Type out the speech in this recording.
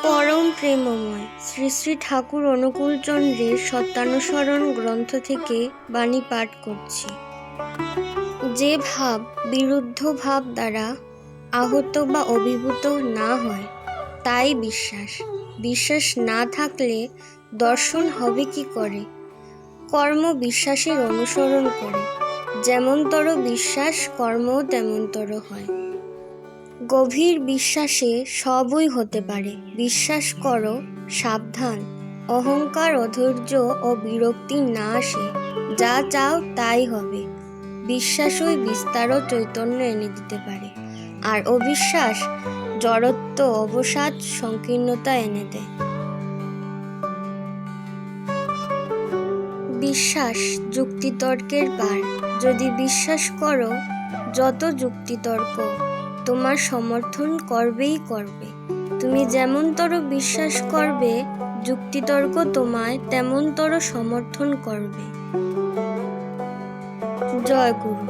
পরম প্রেমময় শ্রী শ্রী ঠাকুর অনুকূলচন্দ্রের সত্যানুসরণ গ্রন্থ থেকে বাণী পাঠ করছি। যে ভাব বিরুদ্ধ ভাব দ্বারা আহত বা অভিভূত না হয় তাই বিশ্বাস। বিশ্বাস না থাকলে দর্শন হবে কি করে? কর্ম বিশ্বাসের অনুসরণ করে, যেমনতর বিশ্বাস কর্মও তেমনতর হয়। গভীর বিশ্বাসে সবই হতে পারে। বিশ্বাস করো, সাবধান, অহংকার, অধৈর্য ও বিরক্তি না আসে। যা চাও তাই হবে। বিশ্বাসই বিস্তার ও চৈতন্য এনে দিতে পারে, আর অবিশ্বাস জড়ত্ব, অবসাদ, সংকীর্ণতা এনে দেয়। বিশ্বাস যুক্তিতর্কের পার। যদি বিশ্বাস করো, যত যুক্তিতর্ক তোমার সমর্থন করবেই করবে। তুমি যেমনতর বিশ্বাস করবে, যুক্তিতর্ক তোমায় তেমনতর সমর্থন করবে। জয় গুরু।